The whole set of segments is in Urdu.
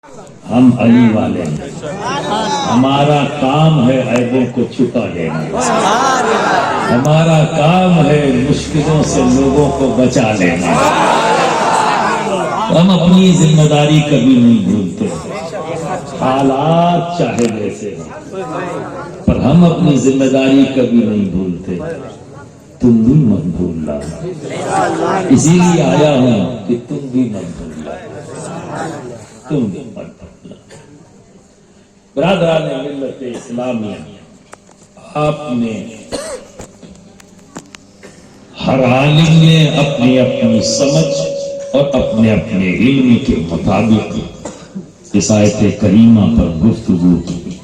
ہم علی والے ہیں، ہمارا کام ہے عیبوں کو چھپا لینا، ہمارا کام ہے مشکلوں سے لوگوں کو بچا لینا۔ ہم اپنی ذمہ داری کبھی نہیں بھولتے، حالات چاہے جیسے ہوں، پر ہم اپنی ذمہ داری کبھی نہیں بھولتے۔ تم بھی مت بھولنا، اسی لیے آیا ہوں کہ تم بھی مت بھولنا، تم بھی مت بھولنا۔ برادران ملت اسلامیہ، آپ نے ہر عالم نے اپنی اپنی سمجھ اور اپنے اپنے علم کے مطابق اس آیت کریمہ پر گفتگو کی۔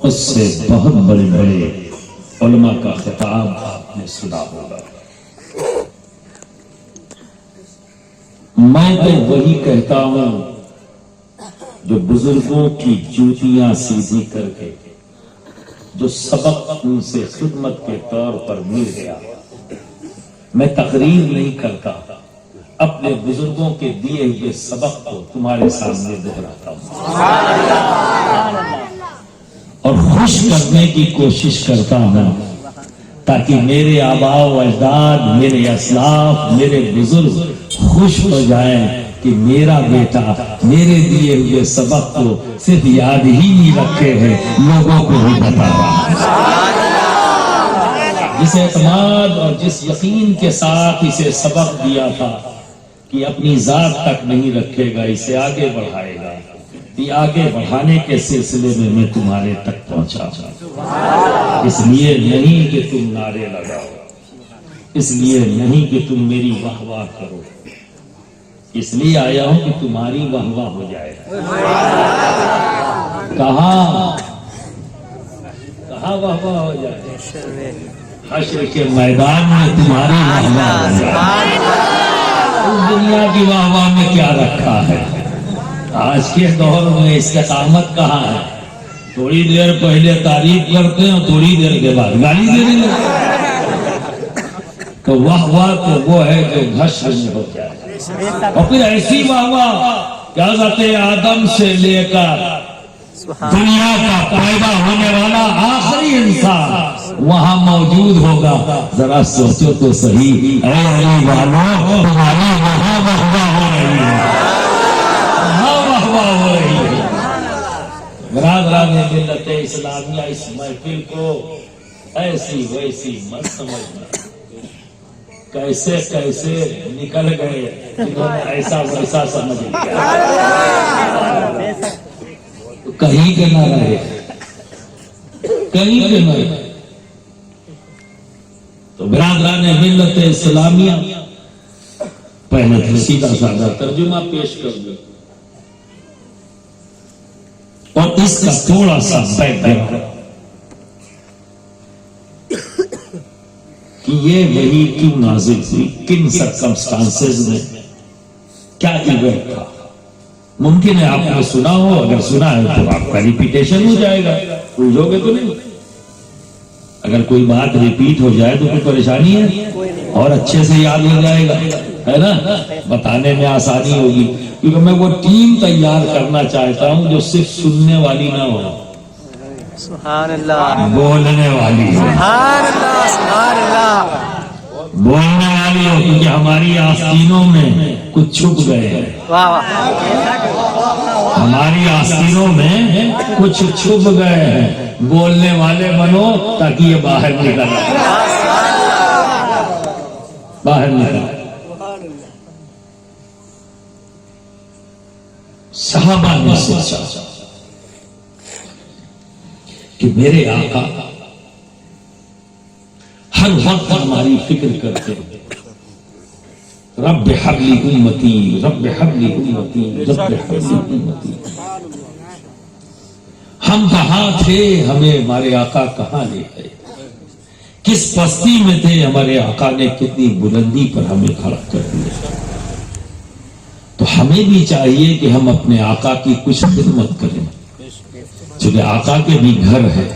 اس سے بہت بڑے بڑے علماء کا خطاب آپ نے سنا ہوگا۔ میں تو وہی کہتا ہوں جو بزرگوں کی جوتیاں سیدھی کر کے جو سبق ان سے خدمت کے طور پر مل گیا، میں تقریر نہیں کرتا، اپنے بزرگوں کے دیے ہوئے سبق کو تمہارے سامنے دہراتا ہوں اور خوش کرنے کی کوشش کرتا ہوں تاکہ میرے آباء و اجداد، میرے اسلاف، میرے بزرگ خوش ہو جائیں کہ میرا بیٹا میرے دیے ہوئے سبق کو صرف یاد ہی نہیں رکھے ہیں، لوگوں کو بھی بتا رہا ہے۔ جس اعتماد اور جس یقین کے ساتھ اسے سبق دیا تھا کہ اپنی ذات تک نہیں رکھے گا، اسے آگے بڑھائے گا، یہ آگے بڑھانے کے سلسلے میں میں تمہارے تک پہنچا۔ اس لیے نہیں کہ تم نعرے لگاؤ، اس لیے نہیں کہ تم میری واہ واہ کرو، اس لیے آیا ہوں کہ تمہاری واہ واہ ہو جائے۔ کہاں واہ واہ ہو جائے؟ حشر کے میدان میں تمہاری واہ واہ ہو جائے۔ اس دنیا کی واہ واہ میں کیا رکھا ہے؟ آج کے دور میں استقامت کہاں ہے؟ تھوڑی دیر پہلے تعریف کرتے ہیں اور تھوڑی دیر کے بعد گالی دے دیں گے۔ تو واہ واہ تو وہ ہے جو حشر میں ہو جائے، اور پھر ایسی واہ واہ کہ حضرت آدم سے لے کر دنیا کا پیدا ہونے والا آخری انسان وہاں موجود ہوگا۔ ذرا سوچو تو صحیح، اے علی والوں، تمہاری وہاں واہ واہ ہو رہی ہے، وہاں واہ واہ ہو رہی ہے۔ برادران ملت اسلامیہ، اس محفل کو ایسی ویسی مت سمجھنا، کیسے کیسے نکل گئے جنہوں نے ایسا ویسا سمجھ لیا، کہیں کے نہ رہے، کہیں کے نہ رہے۔ تو برادران ملت اسلامیہ، پہلے سیدھا سادہ ترجمہ پیش کر دیں اور اس کا تھوڑا سا بیک گراؤنڈ کہ یہ وحی کیوں نازل ہوئی، کن سرکمسٹانسز میں، کیا ایونٹ تھا۔ ممکن ہے آپ نے سنا ہو، اگر سنا ہے تو آپ کا ریپیٹیشن ہو جائے گا، بھولو گے تو نہیں۔ اگر کوئی بات ریپیٹ ہو جائے تو کوئی پریشانی ہے اور اچھے سے یاد ہو جائے گا، ہے نا، بتانے میں آسانی ہوگی، کیونکہ میں وہ ٹیم تیار کرنا چاہتا ہوں جو صرف سننے والی نہ ہو، سبحان اللہ، بولنے والی ہو، سبحان اللہ، سبحان اللہ، بولنے والی ہو، کیونکہ ہماری آستینوں میں کچھ چھپ گئے ہیں، واہ واہ، ہماری آستینوں میں کچھ چھپ گئے ہیں، بولنے والے بنو تاکہ یہ باہر نکل آئے، باہر نکل آئے۔ صحابہ نے سوچا کہ میرے آقا ہر وقت ہماری فکر کرتے ہیں، رب حبلی امتی، رب حبلی امتی، رب حبلی امتی۔ ہم کہاں تھے، ہمیں ہمارے آقا کہاں لے گئے، کس پستی میں تھے، ہمارے آقا نے کتنی بلندی پر ہمیں کھڑا کر دیا۔ تو ہمیں بھی چاہیے کہ ہم اپنے آقا کی کچھ خدمت کریں، چونکہ آقا کے بھی گھر ہے،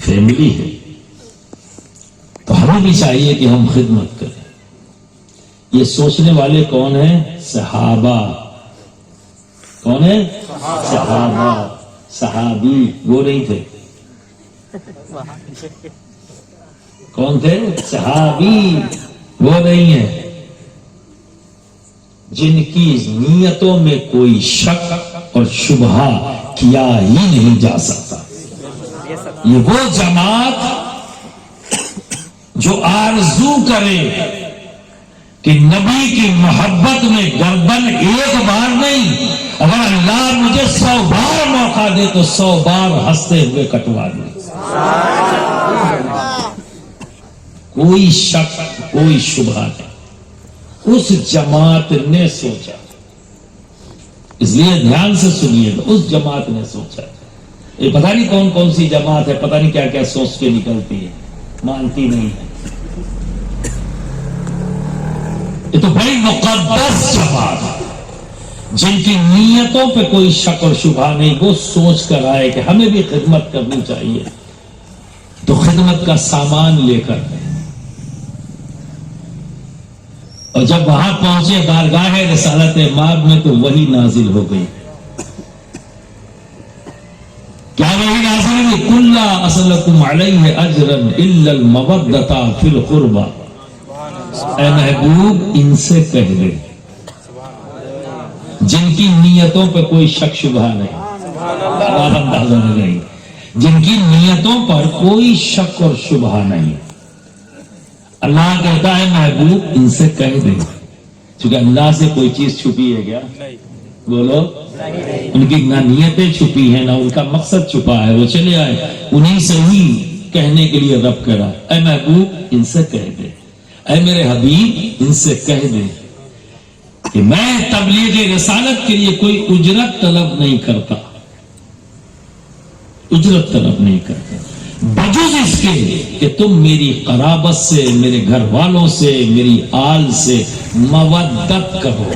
فیملی ہے، تو ہمیں بھی چاہیے کہ ہم خدمت کریں۔ یہ سوچنے والے کون ہیں؟ صحابہ. کون ہے؟ صحابہ. صحابی وہ نہیں تھے. کون تھے؟ صحابی وہ نہیں ہے جن کی نیتوں میں کوئی شک اور شبہ کیا ہی نہیں جا سکتا. یہ وہ جماعت جو آرزو کرے کہ نبی کی محبت میں گردن ایک بار نہیں، اگر اللہ مجھے 100 بار موقع دے تو 100 بار ہنستے ہوئے کٹوا دے. کوئی شک کوئی شبہ نہیں. اس جماعت نے سوچا، اس لیے دھیان سے سنیے گا، اس جماعت نے سوچا. یہ پتہ نہیں کون کون سی جماعت ہے، پتہ نہیں کیا کیا سوچ کے نکلتی ہے، مانتی نہیں ہے. یہ تو بڑی مقدس جماعت ہے جن کی نیتوں پہ کوئی شک اور شبہ نہیں. وہ سوچ کر آئے کہ ہمیں بھی خدمت کرنی چاہیے، تو خدمت کا سامان لے کر گئے. اور جب وہاں پہنچے بارگاہ رسالت مآب میں تو وہی نازل ہو گئی. کیا وہی نازل ہوئی؟ قُل لَا أَسْأَلُكُمْ عَلَيْهِ أَجْرًا إِلَّا الْمَوَدَّةَ فِي الْقُرْبَى. اے محبوب ان سے کہہ دے جن کی نیتوں پہ کوئی شک شبہ نہیں، آپ اندازہ نہیں، جن کی نیتوں پر کوئی شک اور شبہ نہیں. اللہ کہتا ہے محبوب ان سے کہہ دے، چونکہ اللہ سے کوئی چیز چھپی ہے کیا؟ بولو. ان کی نہ نیتیں چھپی ہیں نہ ان کا مقصد چھپا ہے. وہ چلے آئے انہیں سے ہی کہنے کے لیے رب کرا. اے محبوب ان سے کہہ دے، اے میرے حبیب ان سے کہہ دے کہ میں تبلیغ رسالت کے لیے کوئی اجرت طلب نہیں کرتا، اجرت طلب نہیں کرتا، بجز اس کے کہ تم میری قرابت سے، میرے گھر والوں سے، میری آل سے مودت کرو.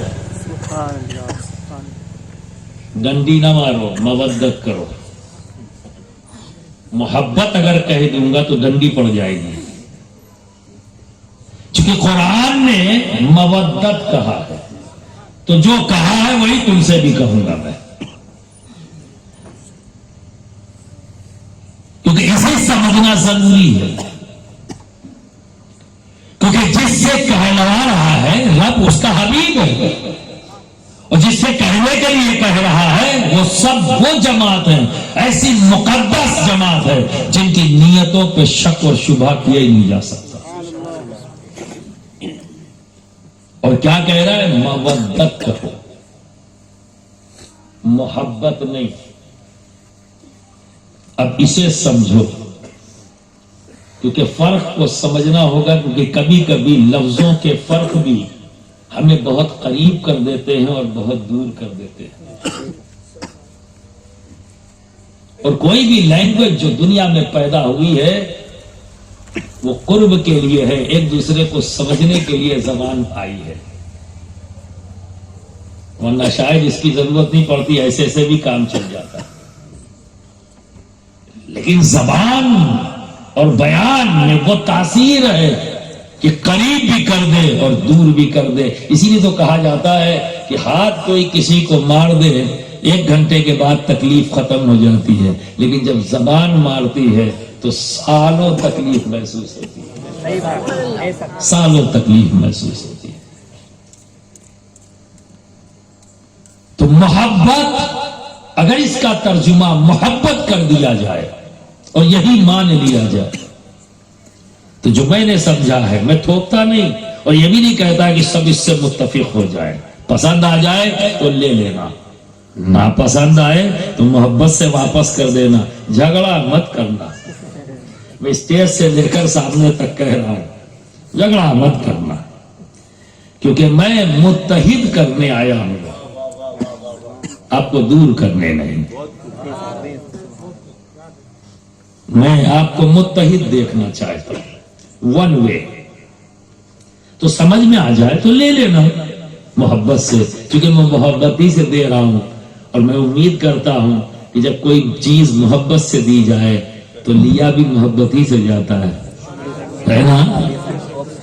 ڈنڈی نہ مارو، مودت کرو. محبت اگر کہہ دوں گا تو ڈنڈی پڑ جائے گی، چونکہ قرآن نے مودت کہا ہے، تو جو کہا ہے وہی تم سے بھی کہوں گا میں، کیونکہ اسے سمجھنا ضروری ہے. کیونکہ جس سے کہلوا رہا ہے رب اس کا حبیب ہے، اور جس سے کہنے کے لیے کہہ رہا ہے وہ سب وہ جماعت ہے، ایسی مقدس جماعت ہے جن کی نیتوں پہ شک اور شبہ کیا ہی نہیں جا سکتا. اور کیا کہہ رہا ہے؟ مودت کرو، محبت نہیں. اب اسے سمجھو، کیونکہ فرق کو سمجھنا ہوگا، کیونکہ کبھی کبھی لفظوں کے فرق بھی ہمیں بہت قریب کر دیتے ہیں اور بہت دور کر دیتے ہیں. اور کوئی بھی لینگویج جو دنیا میں پیدا ہوئی ہے وہ قرب کے لیے ہے، ایک دوسرے کو سمجھنے کے لیے زبان آئی ہے، ورنہ شاید اس کی ضرورت نہیں پڑتی، ایسے ایسے بھی کام چل جاتا ہے. لیکن زبان اور بیان میں وہ تاثیر ہے کہ قریب بھی کر دے اور دور بھی کر دے. اسی لیے تو کہا جاتا ہے کہ ہاتھ کوئی کسی کو مار دے 1 گھنٹے کے بعد تکلیف ختم ہو جاتی ہے، لیکن جب زبان مارتی ہے تو سالوں تکلیف محسوس ہوتی ہے، سالوں تکلیف محسوس ہوتی ہے. تو محبت، اگر اس کا ترجمہ محبت کر دیا جائے اور یہی مان لیا جائے تو جو میں نے سمجھا ہے، میں تھوپتا نہیں اور یہ بھی نہیں کہتا کہ سب اس سے متفق ہو جائے. پسند آ جائے تو لے لینا، نہ پسند آئے تو محبت سے واپس کر دینا، جھگڑا مت کرنا. میں اسٹیج سے لے کر سامنے تک کہہ رہا ہوں، جھگڑا مت کرنا، کیونکہ میں متحد کرنے آیا ہوں، آپ کو دور کرنے نہیں. میں آپ کو متحد دیکھنا چاہتا ہوں، ون وے. تو سمجھ میں آ جائے تو لے لینا محبت سے، کیونکہ میں محبت ہی سے دے رہا ہوں. اور میں امید کرتا ہوں کہ جب کوئی چیز محبت سے دی جائے تو لیا بھی محبت ہی سے جاتا ہے نا؟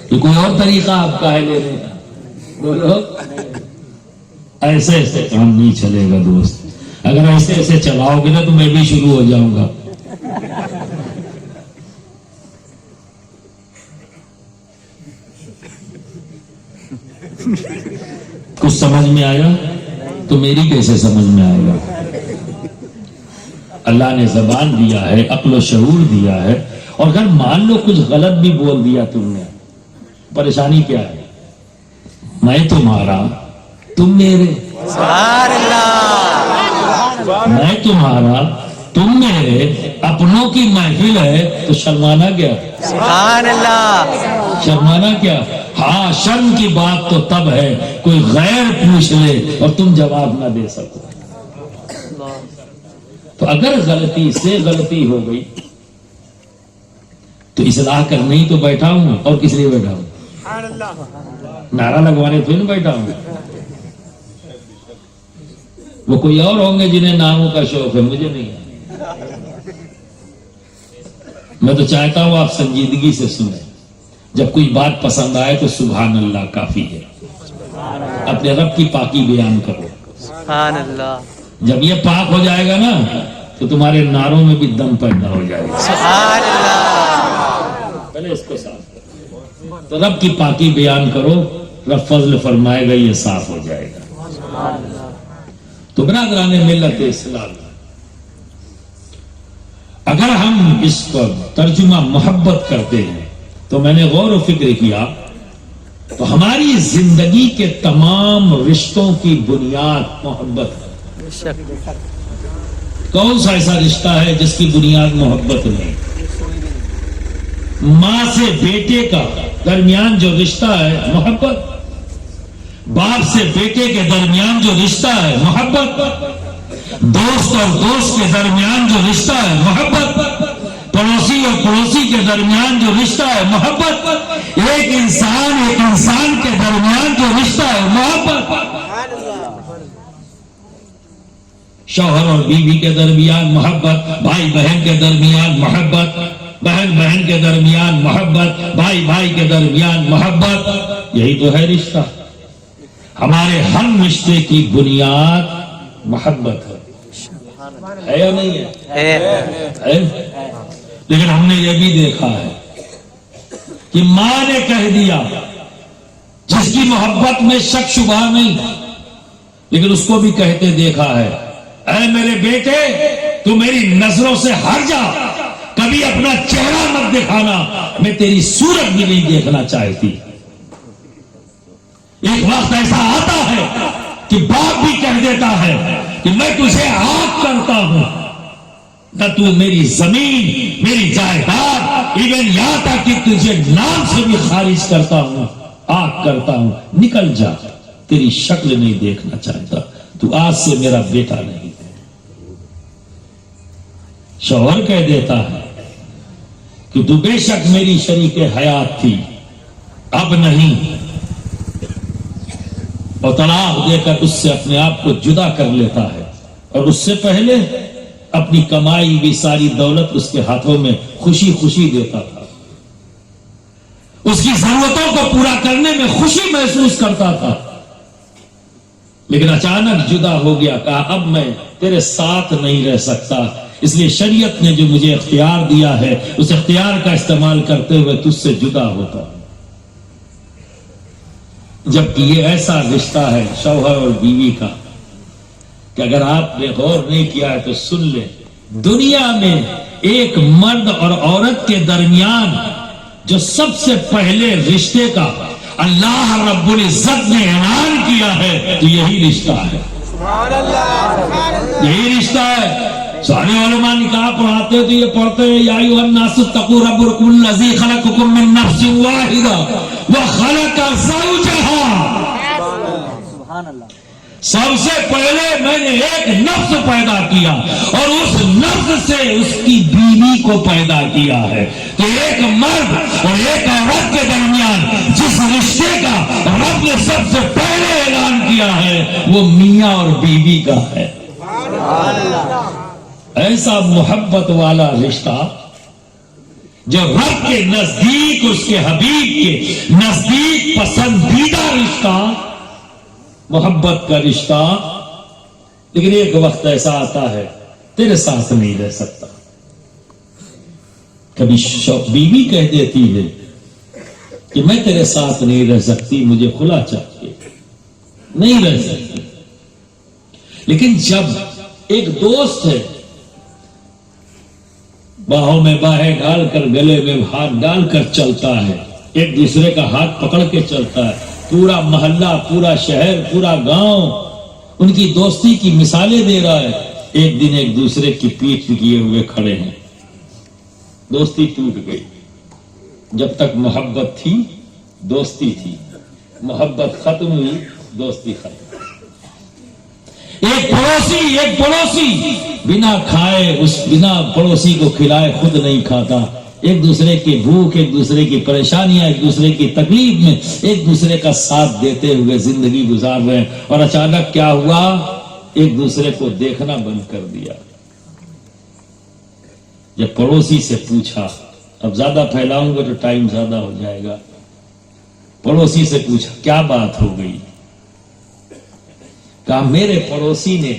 کہ کوئی اور طریقہ آپ کا ہے لینے کا؟ بولو ایسے ایسے کام نہیں چلے گا دوست. اگر ایسے ایسے چلاؤ گے نا تو میں بھی شروع ہو جاؤں گا. کچھ سمجھ میں آیا تو میری کیسے سمجھ میں آئے گا؟ اللہ نے زبان دیا ہے، عقل و شعور دیا ہے، اور اگر مان لو کچھ غلط بھی بول دیا تم نے، پریشانی کیا ہے؟ میں تمہارا، تم میرے. سبحان اللہ. میں تمہارا، تم میرے، اپنوں کی محفل ہے تو شرمانا کیا؟ سبحان اللہ. شرمانا کیا؟ ہاں شرم کی بات تو تب ہے کوئی غیر پوچھ لے اور تم جواب نہ دے سکو. تو اگر غلطی سے غلطی ہو گئی تو اصلاح کرنے ہی تو بیٹھا ہوں. اور کس لیے بیٹھا ہوں؟ نعرہ لگوانے تو نہیں بیٹھا ہوں. وہ کوئی اور ہوں گے جنہیں ناموں کا شوق ہے، مجھے نہیں ہے. میں تو چاہتا ہوں آپ سنجیدگی سے سنیں. جب کوئی بات پسند آئے تو سبحان اللہ کافی ہے. اپنے رب کی پاکی بیان کرو. سبحان اللہ. جب یہ پاک ہو جائے گا نا تو تمہارے نعروں میں بھی دم پیدا ہو جائے گا. سبحان اللہ. پہلے اس کو صاف کرو. تو رب کی پاکی بیان کرو، رب فضل فرمائے گا، یہ صاف ہو جائے گا. تو برادران ملت اسلام، اگر ہم اس پر ترجمہ محبت کرتے ہیں تو میں نے غور و فکر کیا تو ہماری زندگی کے تمام رشتوں کی بنیاد محبت ہے. کون سا ایسا رشتہ ہے جس کی بنیاد محبت نہیں؟ ماں سے بیٹے کا درمیان جو رشتہ ہے محبت، باپ سے بیٹے کے درمیان جو رشتہ ہے محبت، دوست اور دوست کے درمیان جو رشتہ ہے محبت، پڑوسی اور پڑوسی کے درمیان جو رشتہ ہے محبت، ایک انسان کے درمیان جو رشتہ ہے محبت، شوہر اور بیوی کے درمیان محبت، بھائی بہن کے درمیان محبت، بہن بہن کے درمیان محبت، بھائی بھائی کے درمیان محبت. یہی تو ہے رشتہ. ہمارے ہر رشتے کی بنیاد محبت ہے یا نہیں ہے؟ لیکن ہم نے یہ بھی دیکھا ہے کہ ماں نے کہہ دیا جس کی محبت میں شک شبہ نہیں، لیکن اس کو بھی کہتے دیکھا ہے، اے میرے بیٹے تو میری نظروں سے ہٹ جا، کبھی اپنا چہرہ مت دکھانا، میں تیری صورت بھی نہیں دیکھنا چاہتی. ایک وقت ایسا آتا ہے کہ باپ بھی کہہ دیتا ہے کہ میں تجھے آگ کرتا ہوں، نہ تو میری زمین، میری جائیداد، ایون یہاں تک کہ تجھے نام سے بھی خارج کرتا ہوں، آگ کرتا ہوں، نکل جا، تیری شکل نہیں دیکھنا چاہتا، تو آج سے میرا بیٹا نہیں. شوہر کہہ دیتا ہے کہ تو بے شک میری شریک حیات تھی، اب نہیں، اور طلاق دے کر اس سے اپنے آپ کو جدا کر لیتا ہے، اور اس سے پہلے اپنی کمائی بھی ساری دولت اس کے ہاتھوں میں خوشی خوشی دیتا تھا، اس کی ضرورتوں کو پورا کرنے میں خوشی محسوس کرتا تھا. لیکن اچانک جدا ہو گیا، کہا اب میں تیرے ساتھ نہیں رہ سکتا، اس لیے شریعت نے جو مجھے اختیار دیا ہے اس اختیار کا استعمال کرتے ہوئے تجھ سے جدا ہوتا ہوں. جبکہ یہ ایسا رشتہ ہے شوہر اور بیوی کا کہ اگر آپ نے غور نہیں کیا ہے تو سن لیں، دنیا میں ایک مرد اور عورت کے درمیان جو سب سے پہلے رشتے کا اللہ رب العزت نے اعلان کیا ہے تو یہی رشتہ ہے. یہی رشتہ ہے. سارے علماء نکاح پڑھاتے تو یہ پڑھتے ہیں یا ایھا الناس اتقوا ربکم الذی خلقکم من نفس واحدہ وخلق زوجہا. سب سے پہلے میں نے ایک نفس پیدا کیا اور اس نفس سے اس کی بیوی کو پیدا کیا ہے. تو ایک مرد اور ایک عورت کے درمیان جس رشتے کا رب نے سب سے پہلے اعلان کیا ہے وہ میاں اور بیوی کا ہے. ایسا محبت والا رشتہ جو رب کے نزدیک، اس کے حبیب کے نزدیک پسندیدہ رشتہ، محبت کا رشتہ، لیکن ایک وقت ایسا آتا ہے تیرے ساتھ نہیں رہ سکتا. کبھی بیوی کہہ دیتی ہے کہ میں تیرے ساتھ نہیں رہ سکتی، مجھے خلا چاہیے، نہیں رہ سکتی. لیکن جب ایک دوست ہے، باہوں میں باہیں ڈال کر، گلے میں ہاتھ ڈال کر چلتا ہے، ایک دوسرے کا ہاتھ پکڑ کے چلتا ہے، پورا محلہ، پورا شہر، پورا گاؤں ان کی دوستی کی مثالیں دے رہا ہے، ایک دن ایک دوسرے کی پیٹھ کیے ہوئے کھڑے ہیں. دوستی ٹوٹ گئی. جب تک محبت تھی دوستی تھی، محبت ختم ہوئی دوستی ختم. ایک پڑوسی بنا کھائے، اس بنا پڑوسی کو کھلائے خود نہیں کھاتا. ایک دوسرے کی بھوک، ایک دوسرے کی پریشانیاں، ایک دوسرے کی تکلیف میں ایک دوسرے کا ساتھ دیتے ہوئے زندگی گزار رہے ہیں، اور اچانک کیا ہوا؟ ایک دوسرے کو دیکھنا بند کر دیا. جب پڑوسی سے پوچھا، اب زیادہ پھیلاؤں گا تو ٹائم زیادہ ہو جائے گا، پڑوسی سے پوچھا کیا بات ہو گئی؟ کہا میرے پڑوسی نے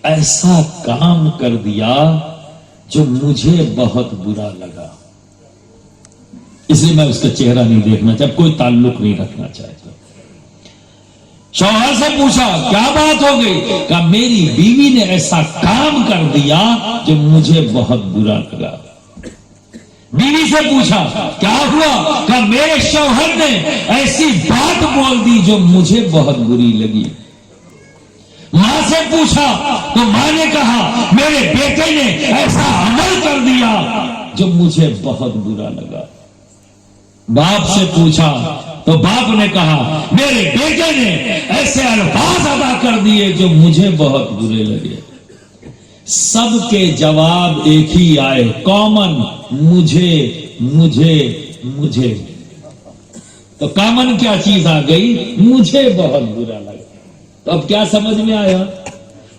ایسا کام کر دیا جو مجھے بہت برا لگا، اس لیے میں اس کا چہرہ نہیں دیکھنا چاہتا، کوئی تعلق نہیں رکھنا چاہتا. شوہر سے پوچھا کیا بات ہو گئی؟ کہا میری بیوی نے ایسا کام کر دیا جو مجھے بہت برا لگا. بیوی سے پوچھا کیا ہوا؟ کہا میرے شوہر نے ایسی بات بول دی جو مجھے بہت بری لگی. ماں سے پوچھا تو ماں نے کہا میرے بیٹے نے ایسا عمل کر دیا جو مجھے بہت برا لگا. باپ سے پوچھا تو باپ نے کہا میرے بیٹے نے ایسے الفاظ ادا کر دیے جو مجھے بہت برے لگے. سب کے جواب ایک ہی آئے، کامن، مجھے مجھے مجھے. تو کامن کیا چیز آ گئی؟ مجھے بہت برا لگا. تو اب کیا سمجھ میں آیا؟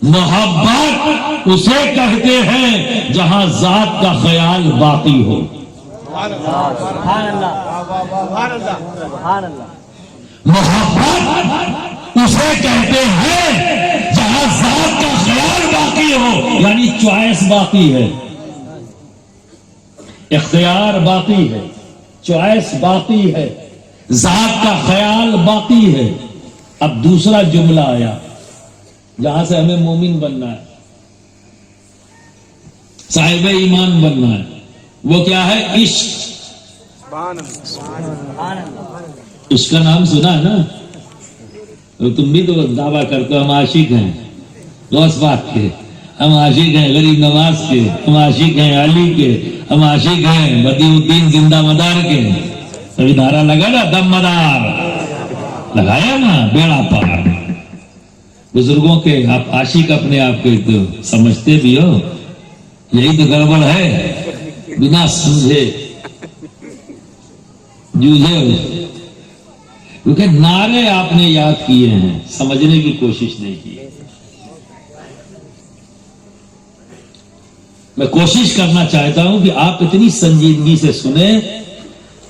محبت اسے کہتے ہیں جہاں ذات کا خیال باقی ہو. محبت اسے کہتے ہیں جہاں ذات کا خیال باقی ہو، یعنی چوائس باقی ہے، اختیار باقی ہے، چوائس باقی ہے، ذات کا خیال باقی ہے. اب دوسرا جملہ آیا جہاں سے ہمیں مومن بننا ہے، صاحب ایمان بننا ہے. وہ کیا ہے؟ عشق. عشق کا نام سنا ہے نا؟ تم بھی تو دعویٰ کرتے ہو ہم عاشق ہیں غوث پاک کے، ہم عاشق ہیں غریب نواز کے، ہم عاشق ہیں علی کے، ہم عاشق ہیں بدیع الدین زندہ مدار کے. ابھی نعرہ لگا نا، دم مدار لگایا نا، بیڑا پار. بزرگوں کے آپ عاشق اپنے آپ کے تو سمجھتے بھی ہو، یہی تو گڑبڑ ہے. بنا سمجھے جوجھے ہو، کیونکہ نعرے آپ نے یاد کیے ہیں، سمجھنے کی کوشش نہیں کی. میں کوشش کرنا چاہتا ہوں کہ آپ اتنی سنجیدگی سے سنیں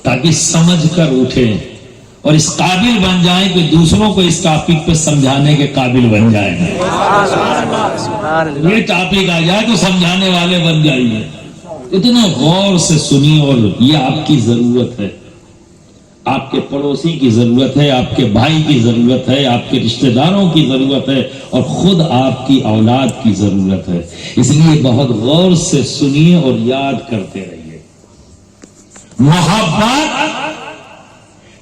تاکہ سمجھ کر اٹھیں اور اس قابل بن جائیں کہ دوسروں کو اس ٹاپک پہ سمجھانے کے قابل بن جائیں. یہ ٹاپک آ جائے تو سمجھانے والے بن جائیے. اتنا غور سے سنی، اور یہ آپ کی ضرورت ہے، آپ کے پڑوسی کی ضرورت ہے، آپ کے بھائی کی ضرورت ہے، آپ کے رشتہ داروں کی ضرورت ہے، اور خود آپ کی اولاد کی ضرورت ہے. اس لیے بہت غور سے سنیے اور یاد کرتے رہیے. محبت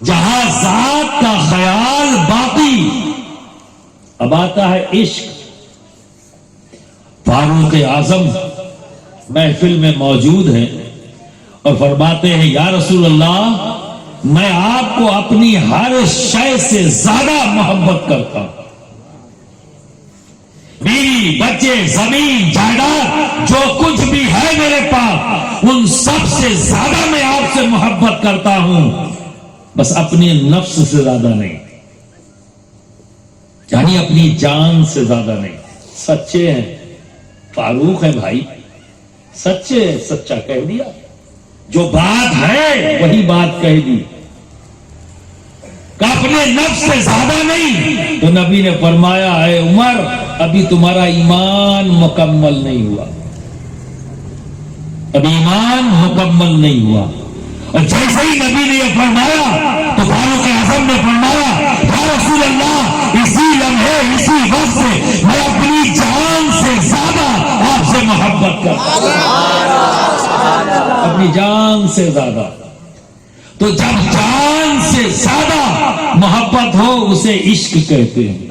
جہاں ذات کا خیال باقی. اب آتا ہے عشق. فاروق اعظم محفل میں موجود ہیں اور فرماتے ہیں یا رسول اللہ، میں آپ کو اپنی ہر شے سے زیادہ محبت کرتا ہوں. بیوی، بچے، زمین، جائیداد، جو کچھ بھی ہے میرے پاس، ان سب سے زیادہ میں آپ سے محبت کرتا ہوں، بس اپنے نفس سے زیادہ نہیں، یعنی اپنی جان سے زیادہ نہیں. سچے ہیں، فاروق ہے بھائی، سچے، سچا کہہ دیا، جو بات ہے وہی بات کہہ دی. کہ اپنے نفس سے زیادہ نہیں. تو نبی نے فرمایا اے عمر ابھی تمہارا ایمان مکمل نہیں ہوا, ابھی ایمان مکمل نہیں ہوا. اور جیسے ہی نبی نے یہ فرمایا تو فاروق اعظم نے فرمایا یا رسول اللہ اسی لمحے اسی وقت سے میں اپنی جان سے زیادہ آپ سے محبت کرتا ہوں, اپنی جان سے زیادہ. تو جب جان سے زیادہ محبت ہو اسے عشق کہتے ہیں.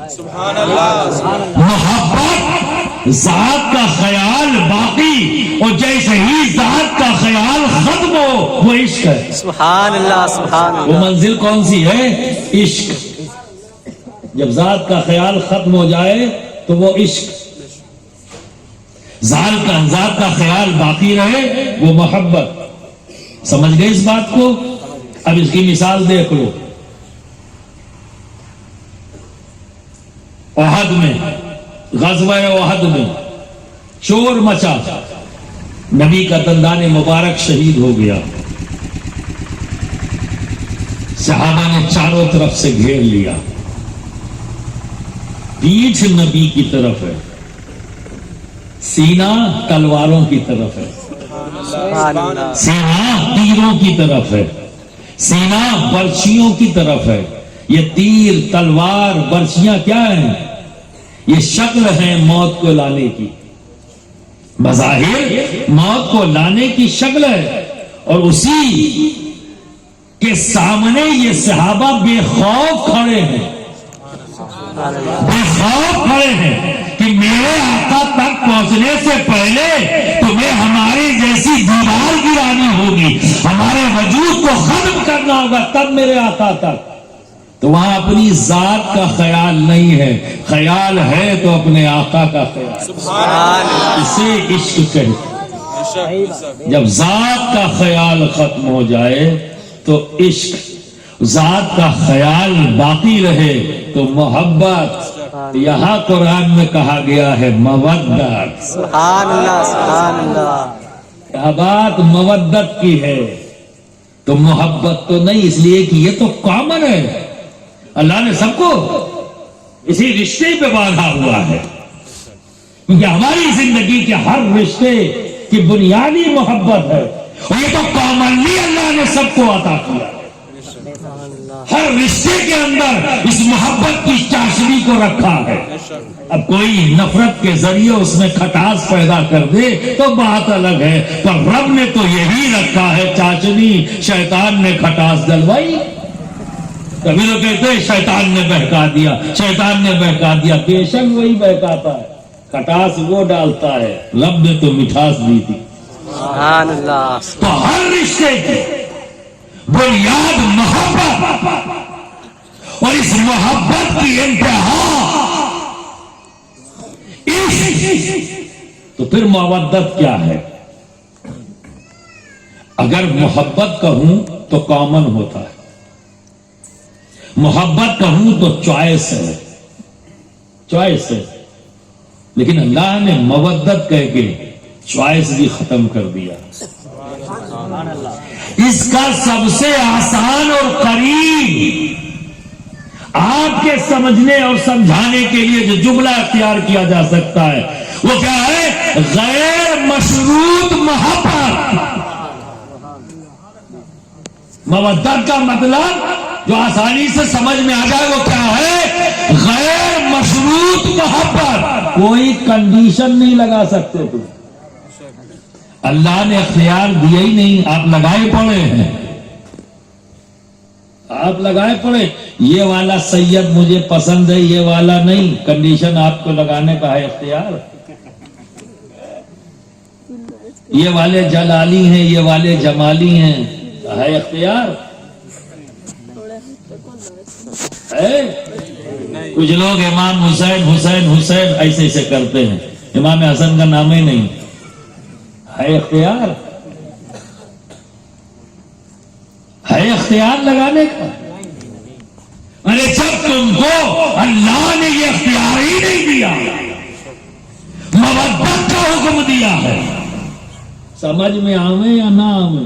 محبت ذات کا خیال باقی اور جیسے ہی ذات کا خیال ختم ہو وہ عشق ہے. سبحان اللہ سبحان وہ اللہ. منزل کون سی ہے؟ عشق. جب ذات کا خیال ختم ہو جائے تو وہ عشق. ذات کا خیال باقی رہے وہ محبت. سمجھ گئے اس بات کو؟ اب اس کی مثال دیکھ لو. احد میں, غزوہ احد میں شور مچا, نبی کا دندان مبارک شہید ہو گیا. صحابہ نے چاروں طرف سے گھیر لیا. پیٹھ نبی کی طرف ہے, سینہ تلواروں کی طرف ہے, سبحان اللہ. سینہ تیروں کی طرف ہے, سینہ برچھیوں کی طرف ہے. یہ تیر تلوار برچھیاں کیا ہیں؟ یہ شکل ہے موت کو لانے کی. بظاہر موت کو لانے کی شکل ہے, اور اسی کے سامنے یہ صحابہ بے خوف کھڑے ہیں, بے خوف کھڑے ہیں کہ میرے آقا تک پہنچنے سے پہلے تمہیں ہماری جیسی دیوار گرانی ہوگی, ہمارے وجود کو ختم کرنا ہوگا تب میرے آقا تک. تو وہاں اپنی ذات کا خیال نہیں ہے, خیال ہے تو اپنے آقا کا خیال. سبحان اللہ. اسے عشق کہتے. جب ذات کا خیال ختم ہو جائے تو عشق, ذات کا خیال باقی رہے تو محبت. یہاں قرآن میں کہا گیا ہے مودت. سبحان اللہ سبحان اللہ. کیا بات مودت کی ہے, تو محبت تو نہیں, اس لیے کہ یہ تو کامن ہے. اللہ نے سب کو اسی رشتے پہ باندھا ہوا ہے, کیونکہ ہماری زندگی کے ہر رشتے کی بنیادی محبت ہے, اور یہ تو کامنلی اللہ نے سب کو عطا کیا. ہر رشتے کے اندر اس محبت کی چاشنی کو رکھا ہے. اب کوئی نفرت کے ذریعے اس میں کھٹاس پیدا کر دے تو بات الگ ہے, پر رب نے تو یہی رکھا ہے چاشنی. شیطان نے کھٹاس ڈلوائی. کبھی تو کہتے ہیں شیطان نے بہکا دیا, شیطان نے بہکا دیا. بے شک وہی بہکاتا ہے, کھٹاس وہ ڈالتا ہے, رب نے تو مٹھاس دی تھی. سبحان اللہ. تو ہر رشتے کی بنیاد محبت, اور اس محبت کی انتہا تو پھر مودت کیا ہے؟ اگر محبت کہوں تو کامن ہوتا ہے, محبت کہوں تو چوائس ہے, چوائس ہے. لیکن اللہ نے مودت کہہ کے چوائس بھی ختم کر دیا. اس کا سب سے آسان اور قریب آپ کے سمجھنے اور سمجھانے کے لیے جو جملہ اختیار کیا جا سکتا ہے وہ کیا ہے؟ غیر مشروط محبت. مودت کا مطلب جو آسانی سے سمجھ میں آ جائے وہ کیا ہے؟ غیر مشروط محبت. کوئی کنڈیشن نہیں لگا سکتے تم. اللہ نے اختیار دیا ہی نہیں, آپ لگائے پڑے ہیں, آپ لگائے پڑے. یہ والا سید مجھے پسند ہے, یہ والا نہیں. کنڈیشن آپ کو لگانے کا ہے اختیار. یہ والے جلالی ہیں, یہ والے جمالی ہیں, ہے اختیار ہے. کچھ لوگ امام حسین حسین حسین ایسے ایسے کرتے ہیں, امام حسن کا نام ہی نہیں. ہے اختیار, ہے اختیار لگانے کا. ارے جب تم کو اللہ نے یہ اختیار ہی نہیں دیا, مودت کا حکم دیا ہے, سمجھ میں آوے یا نہ آوے,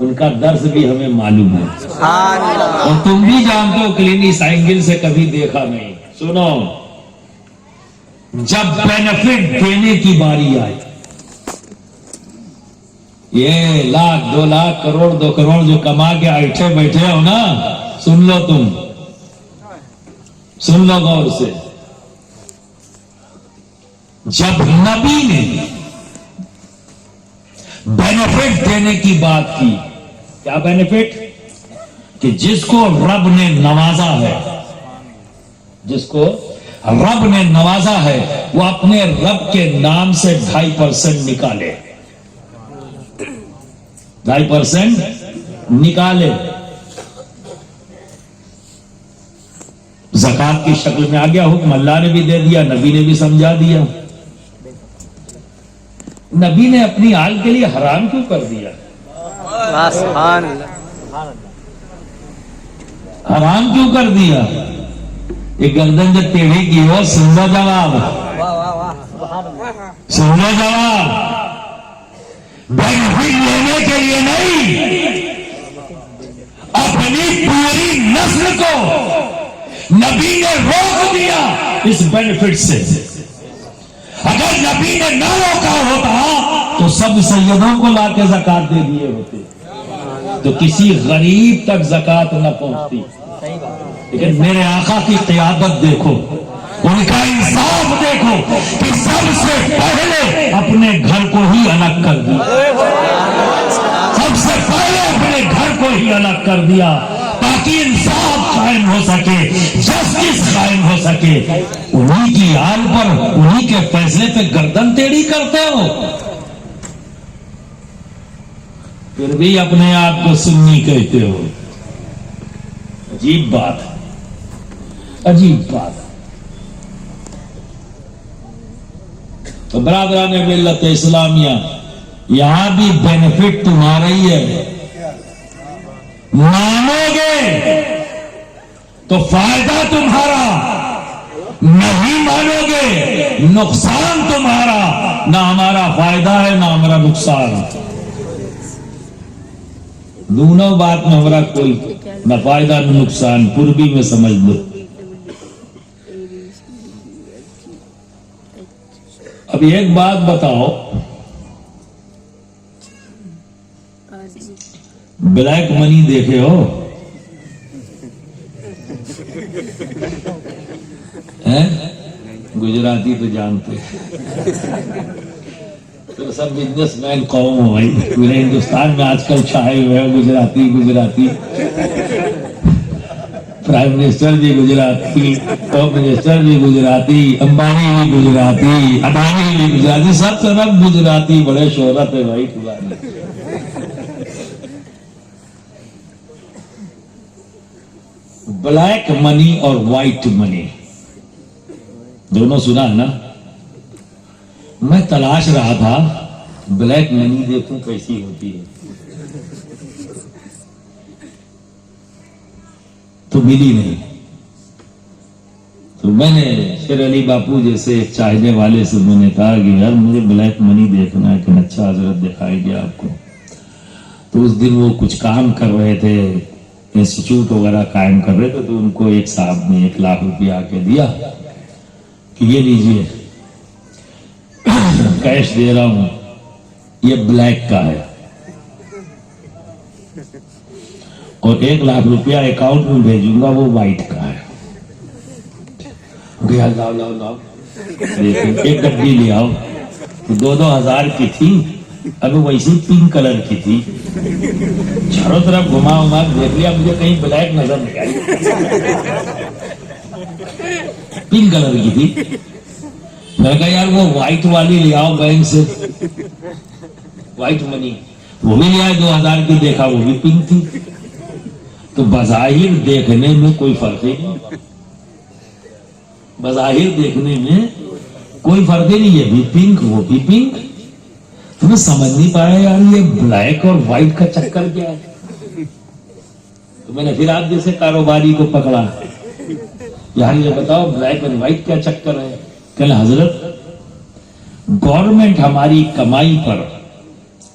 ان کا درس بھی ہمیں معلوم ہے سبحان اللہ اور تم بھی جانتے ہو کلینس اینگل سے کبھی دیکھا نہیں. سنو، جب بینیفٹ دینے کی باری آئے، یہ لاکھ 2 لاکھ کروڑ 2 کروڑ جو کما کے ایٹھے بیٹھے ہو نا، سن لو، تم سن لو غور سے. جب نبی نے بینیفٹ دینے کی بات کی، کیا بینیفٹ؟ کہ جس کو رب نے نوازا ہے، جس کو رب نے نوازا ہے، وہ اپنے رب کے نام سے 2.5% نکالے، 2.5% نکالے. زکات کی شکل میں آ گیا حکم، اللہ نے بھی دے دیا، نبی نے بھی سمجھا دیا. نبی نے اپنی آل کے لیے حرام کیوں کر دیا؟ سبحان اللہ حرام کیوں کر دیا؟ یہ گردن جب ٹیڑھی کی ہو، سن لو جواب، سن لو جواب. بینیفٹ لینے کے لیے نہیں، اپنی پوری نسل کو نبی نے روک دیا اس بینیفٹ سے. اگر نبی نے نہ روکا ہوتا تو سب سیدوں کو لا کے زکات دے دیے ہوتے، تو کسی غریب تک زکات نہ پہنچتی. لیکن میرے آقا کی قیادت دیکھو، ان کا انصاف دیکھو کہ سب سے پہلے اپنے گھر کو ہی الگ کر دیا، سب سے پہلے اپنے گھر کو ہی الگ کر دیا تاکہ انصاف قائم ہو سکے، جسٹس قائم ہو سکے. انہی کی آل پر، انہی کے فیصلے پہ گردن ٹیڑھی کرتے ہو، پھر بھی اپنے آپ کو سنی کہتے ہو. عجیب بات، عجیب بات. تو برادران ملت اسلامیہ، یہاں بھی بینیفٹ تمہارا ہی ہے. مانو گے تو فائدہ تمہارا، نہیں مانو گے نقصان تمہارا. نہ ہمارا فائدہ ہے نہ ہمارا نقصان، دونوں بات میں ہمارا کوئی نہ فائدہ نہ نقصان. پوربی میں سمجھ لو. اب ایک بات بتاؤ، بلیک منی دیکھے ہو؟ گجراتی تو جانتے، تو سب بزنس مین قوم ہو بھائی. پورے ہندوستان میں آج کل چھائے ہوئے ہیں گجراتی گجراتی. پرائم منسٹر بھی گجراتی، ٹاپ منسٹر بھی گجراتی، امبانی بھی گجراتی، اڈانی بھی گجراتی، سب طرف گجراتی. بڑے شہرت ہے بھائی تمہاری. بلیک منی اور وائٹ منی دونوں سنا ہے نا؟ میں تلاش رہا تھا بلیک منی دیکھوں کیسی ہوتی ہے، تو ملی نہیں. تو میں نے شیر علی باپو جیسے ایک چاہنے والے سے میں نے کہا کہ یار مجھے بلیک منی دیکھنا ہے. کہ اچھا حضرت دکھائی گیا آپ کو. تو اس دن وہ کچھ کام کر رہے تھے، انسٹیٹیوٹ وغیرہ قائم کر رہے تھے، تو ان کو ایک صاحب نے 1 لاکھ روپیہ آ کے دیا کہ یہ لیجئے کیش دے رہا ہوں، یہ بلیک کا ہے، اور 1 لاکھ روپیہ اکاؤنٹ میں بھیجوں گا، وہ وائٹ کا ہے. گیا لاؤ لاؤ لاؤ، ایک ڈبی لے آؤ. 2-2 ہزار کی تھی، ابھی ویسی پنک کلر کی تھی. چاروں طرف گھما وما دیکھ لیا، مجھے کہیں بلیک نظر نہیں آئی، پنک کلر کی تھی. میں نے کہا یار وہ وائٹ والی لے آؤ بینک سے، وائٹ منی. وہ بھی لے آئے، 2000 کی. دیکھا وہ بھی پنک تھی. تو بظاہر دیکھنے میں کوئی فرق ہی نہیں، بظاہر دیکھنے میں کوئی فرق ہی نہیں. یہ بھی پنک وہ بھی پنک. تمہیں سمجھ نہیں پایا یار یہ بلیک اور وائٹ کا چکر کیا ہے. تو میں نے پھر آپ جیسے کاروباری کو پکڑا، یار یہ بتاؤ بلیک اور وائٹ کیا چکر ہے. کہ حضرت گورنمنٹ ہماری کمائی پر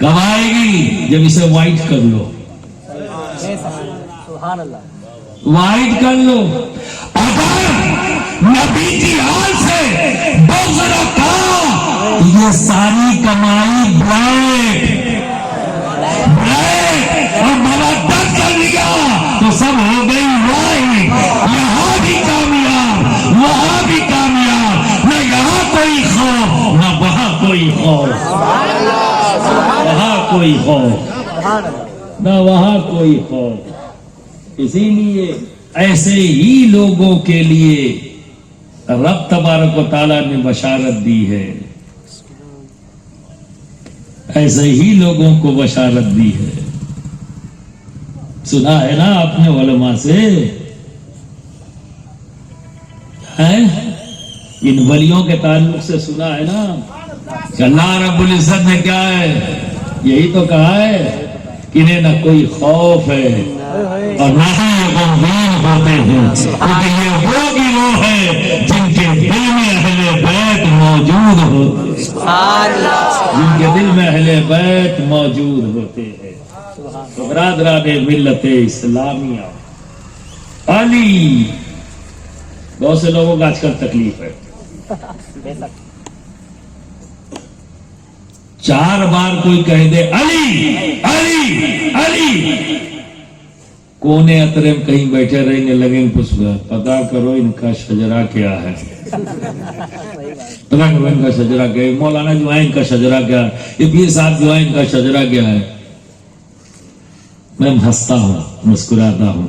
کب آئے گی؟ جب اسے وائٹ کر لو، سبحان اللہ. وائٹ کر لو. اگر نبی کی حال سے بغض رکھا، یہ ساری کمائی بلیک اور مودت کر لیا تو سب ہو گئی وائٹ. یہاں بھی کامیاب، وہاں بھی کامیاب، نہ یہاں کوئی خوف نہ وہاں کوئی خوف، وہاں کوئی خوف نہ وہاں کوئی خوف. اسی لیے ایسے ہی لوگوں کے لیے رب تبارک و تعالیٰ نے بشارت دی ہے، ایسے ہی لوگوں کو بشارت دی ہے. سنا ہے نا آپ نے علماء سے، ان ولیوں کے تعلق سے سنا ہے نا کہ اللہ رب العزت نے کیا ہے، یہی تو کہا ہے کہ انہیں نہ کوئی خوف ہے اور نہ ہی غمگین ہوتے ہیں، کیونکہ یہ وہ گروہ ہے جن کے دل میں اہل بیت موجود ہوتے ہیں، جن کے دل میں اہل بیت موجود ہوتے ہیں. برادران ملت اسلامیہ، علی، بہت سے لوگوں کو آج کل تکلیف ہے، 4 بار کوئی کہہ دے علی علی علی، کونے اترے میں کہیں بیٹھے رہنے لگے، پتا کرو ان کا شجرہ کیا ہے، پتا کرو ان کا شجرہ کیا ہے، مولانا جو ہے ان کا شجرہ کیا ہے، یہ پیر صاحب جو ہے ان کا شجرہ کیا ہے. میں ہنستا ہوں، مسکراتا ہوں،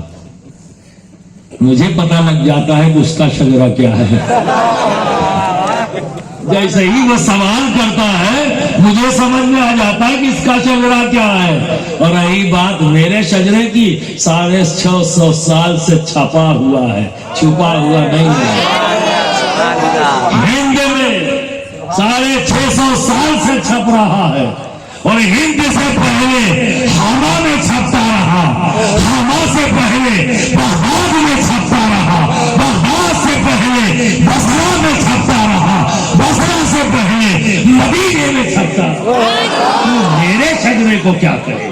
مجھے پتا لگ جاتا ہے کہ اس کا شجرہ کیا ہے. جیسے ہی وہ سوال کرتا ہے مجھے سمجھ میں آ جاتا ہے کہ اس کا شجرہ کیا ہے. اور رہی بات میرے شجرے کی، 650 سال سے چھپا ہوا ہے، چھپا ہوا نہیں ہے. ہند میں 650 سال سے چھپ رہا ہے، اور ہند سے پہلے ہما میں چھپتا رہا، ہما سے پہلے بغداد میں چھپتا رہا، بغداد سے پہلے بصرہ میں چھپتا رہا، بصرہ سے پہلے مدینے میں چھپتا رہا. تو میرے شجرے کو کیا کرے؟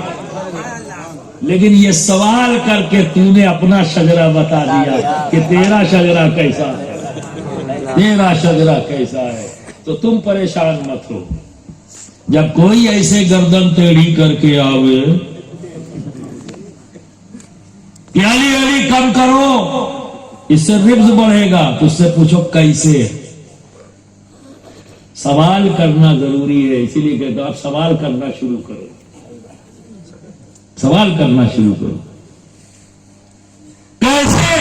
لیکن یہ سوال کر کے تو نے اپنا شجرہ بتا دیا کہ تیرا شجرہ کیسا ہے، تیرا شجرہ کیسا ہے. تو تم پریشان مت ہو. جب کوئی ایسے گردن ٹیڑھی کر کے آوے کہ علی علی کم کرو، اس سے ربز بڑھے گا، تو اس سے پوچھو کیسے. سوال کرنا ضروری ہے، اسی لیے کہتا ہوں آپ سوال کرنا شروع کرو، سوال کرنا شروع کرو. کیسے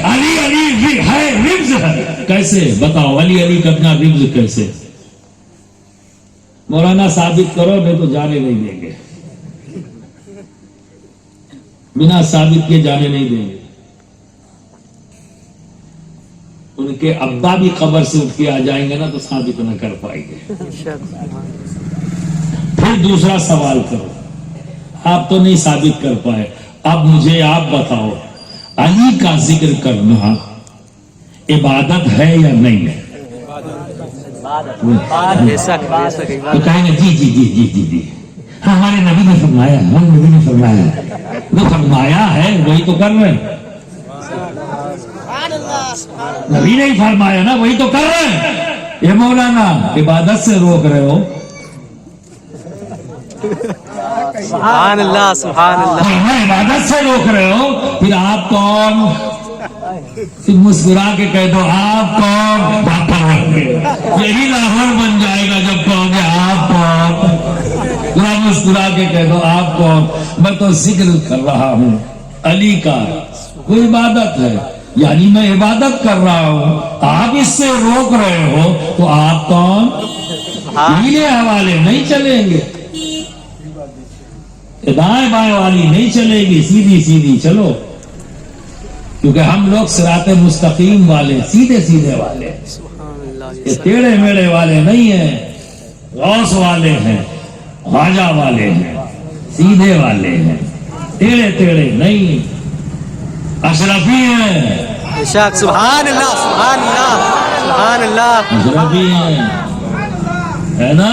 علی علی ہے ربز ہے، کیسے بتاؤ علی علی کرنا ربز کیسے؟ مولانا ثابت کرو، نہیں تو جانے نہیں دیں گے، بنا ثابت کے جانے نہیں دیں گے. ان کے ابا بھی قبر سے اٹھ کے آ جائیں گے نا تو ثابت نہ کر پائیں گے. پھر دوسرا سوال کرو، آپ تو نہیں ثابت کر پائے، اب مجھے آپ بتاؤ علی کا ذکر کرنا عبادت ہے یا نہیں ہے؟ تو کہیں گے جی جی جی جی جی جی ہمارے نبی نے فرمایا، ہمارے نبی نے فرمایا. وہ فرمایا ہے وہی تو کر رہے ہیں، نبی نے فرمایا نا وہی تو کر رہے ہیں. یہ مولانا عبادت سے روک رہے ہو، سبحان اللہ سبحان اللہ. عبادت سے روک رہے ہو. پھر آپ کون؟ مسکرا کے کہہ دو آپ کون؟ یہی لاہور بن جائے گا جب کہو گے آپ کون. مسکرا کے کہہ دو آپ کون. میں تو ذکر کر رہا ہوں علی کا، کوئی عبادت ہے یعنی میں عبادت کر رہا ہوں، آپ اس سے روک رہے ہو تو آپ کون؟ نیلے حوالے نہیں چلیں گے، دائیں بائیں والی نہیں چلے گی، سیدھی سیدھی چلو، کیونکہ ہم لوگ صراط مستقیم والے، سیدھے سیدھے والے، یہ ٹیڑھے میڑے والے نہیں ہیں، غوث والے ہیں، خواجہ والے ہیں، سیدھے والے ہیں، ٹیڑھے ٹیڑھے نہیں، اشرفی ہیں. سبحان اللہ سبحان اللہ سبحان اللہ. اشرفی ہیں، ہے نا.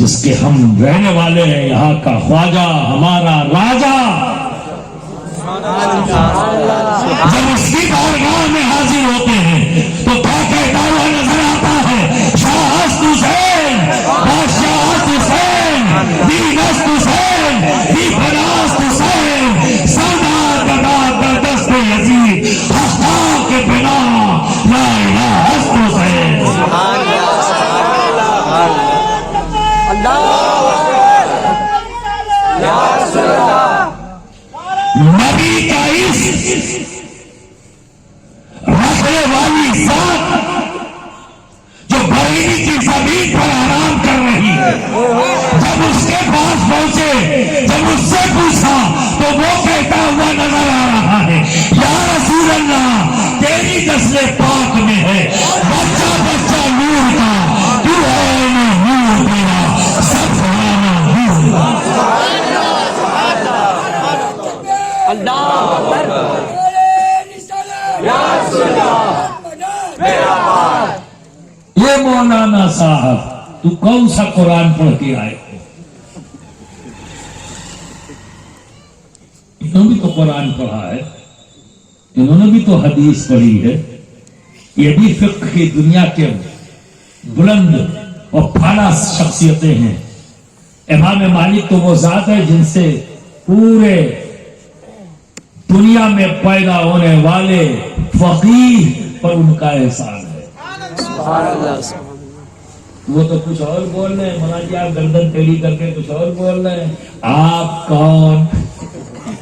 جس کے ہم رہنے والے ہیں، یہاں کا خواجہ ہمارا راجا، جب اس کی بارگاہ میں حاضر ہوتے ہیں تو کیا کہتا ہوا نظر آتا ہے؟ شاہ ہست حسین، بادشاہ ہست حسین، دیگست حسین، دیفراست حسین، سادات بدات بردست یزید، ہستا کے بنا لا الہ ہست حسین۔ نبی کا عشق رکھنے والی ذات جو بریلی کی زمین پر آرام کر رہی ہے، جب اس کے پاس پہنچے، جب اس سے پوچھا تو وہ کہتا ہوا نظر آ رہا ہے، یا رسول اللہ تیری نسل پاک میں ہے، بچہ بچہ نور کا، تو ہے نور تیرا، سب سہانا نور کا۔ یہ مولانا صاحب تو کون سا قرآن پڑھ کے آئے ہو؟ انہوں نے بھی تو قرآن پڑھا ہے، انہوں نے بھی تو حدیث پڑھی ہے، یہ بھی فقہ کی دنیا کے بلند اور پھالا شخصیتیں ہیں۔ امام مالک تو وہ ذات ہے جن سے پورے دنیا میں پیدا ہونے والے فقیہ پر ان کا احسان ہے۔ وہ تو کچھ اور بول رہے ہیں، مولانا جی آپ گردن ٹیڑھی کر کے کچھ اور بول رہے ہیں، آپ کون؟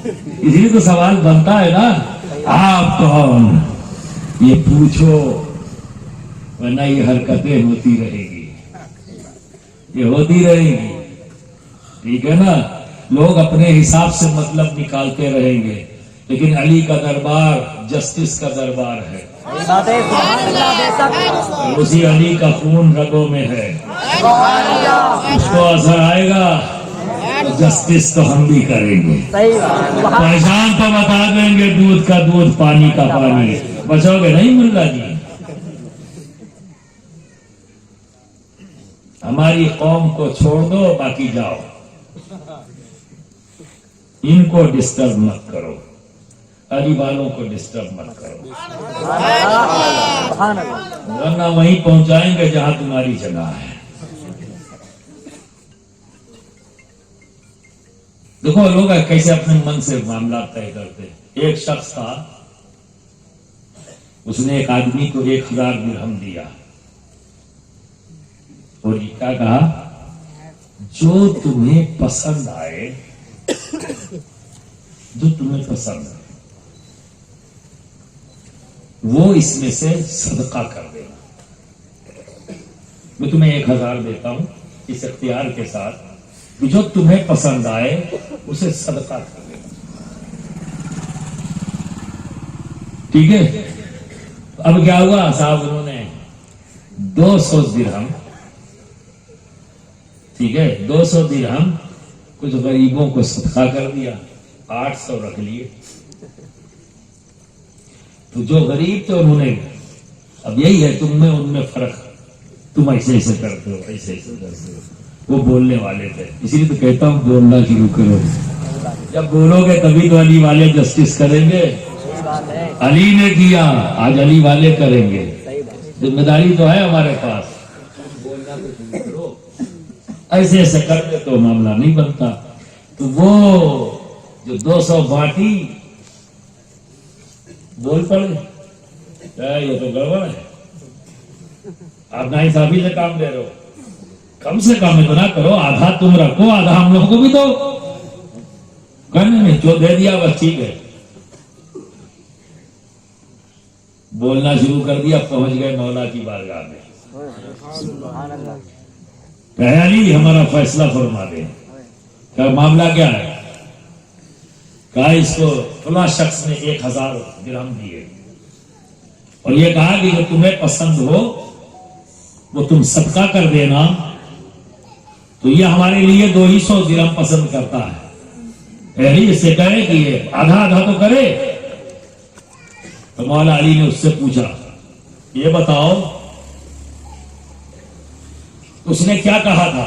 اسی لیے تو سوال بنتا ہے نا، آپ کون؟ یہ پوچھو، ورنہ یہ حرکتیں ہوتی رہے گی، یہ ہوتی رہے گی، ٹھیک ہے نا؟ لوگ اپنے حساب سے مطلب نکالتے رہیں گے، لیکن علی کا دربار جسٹس کا دربار ہے، اسی علی کا خون رگوں میں ہے، اس کو اثر آئے گا تو جسٹس تو ہم بھی کریں گے، پہچان تو بتا دیں گے، دودھ کا دودھ پانی کا پانی، بچو گے نہیں ملا جی؟ ہماری قوم کو چھوڑ دو، باقی جاؤ، ان کو ڈسٹرب مت کرو، علی والوں کو ڈسٹرب مت کرو، ورنہ وہیں پہنچائیں گے جہاں تمہاری جگہ ہے۔ دیکھو لوگ کیسے اپنے من سے معاملات طے کرتے۔ ایک شخص تھا، اس نے ایک آدمی کو 1000 درہم دیا اور یہ کیا کہا، جو تمہیں پسند آئے، جو تمہیں پسند ہے وہ اس میں سے صدقہ کر دینا۔ میں تمہیں 1000 دیتا ہوں اس اختیار کے ساتھ کہ جو تمہیں پسند آئے اسے صدقہ کر دینا، ٹھیک ہے؟ اب کیا ہوا صاحب، انہوں نے 200 درہم، ٹھیک ہے، 200 درہم کچھ غریبوں کو صدقہ کر دیا، 800 رکھ لیے۔ تو جو غریب تھے انہوں نے، اب یہی ہے تم میں ان میں فرق، تم ایسے ایسے کرتے ہو، ایسے ایسے کرتے ہو، وہ بولنے والے تھے، اسی لیے تو کہتا ہوں بولنا شروع کرو، جب بولو گے تبھی تو علی والے جسٹس کریں گے۔ علی نے کیا، آج علی والے کریں گے، ذمہ داری تو ہے ہمارے پاس، بولنا تو شروع کرو، ایسے ایسے کرتے تو معاملہ نہیں بنتا۔ تو وہ جو 200 بانٹی، بول پڑے یہ تو گڑبڑ ہے، آپ ناانصافی سے کام لے رہے ہو، کم سے کم اتنا کرو، آدھا تم رکھو، آدھا ہم لوگوں کو بھی دو، کرنے میں جو دے دیا بس ٹھیک ہے۔ بولنا شروع کر دیا، پہنچ گئے مولا کی بارگاہ میں، کہ علی ہمارا فیصلہ فرما دے، کیا معاملہ کیا ہے؟ کہا اس کو فلاں شخص نے 1000 درہم دیے اور یہ کہا کہ جو تمہیں پسند ہو وہ تم صدقہ کر دینا، تو یہ ہمارے لیے 200 درہم پسند کرتا ہے، علی اس سے کہے کہ یہ آدھا آدھا تو کرے۔ تو مولا علی نے اس سے پوچھا، یہ بتاؤ اس نے کیا کہا تھا؟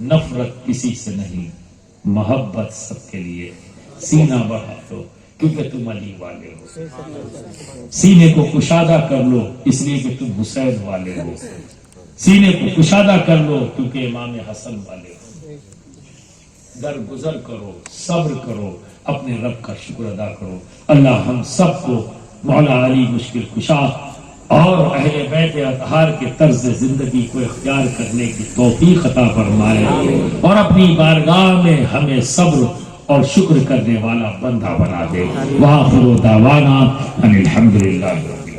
نفرت کسی سے نہیں، محبت سب کے لیے، سینہ بڑھا دو کیونکہ تم علی والے ہو، سینے کو کشادہ کر لو اس لیے کہ تم حسین والے ہو، سینے کو کشادہ کر لو کیونکہ امام حسن والے ہو، درگزر کرو، صبر کرو، اپنے رب کا شکر ادا کرو۔ اللہ ہم سب کو مولا علی مشکل کشا اور اہل بیت اطہار کے طرز زندگی کو اختیار کرنے کی توفیق عطا فرمائے اور اپنی بارگاہ میں ہمیں صبر اور شکر کرنے والا بندہ بنا دے۔ وآخر دعوانا ان الحمدللہ رب العالمین۔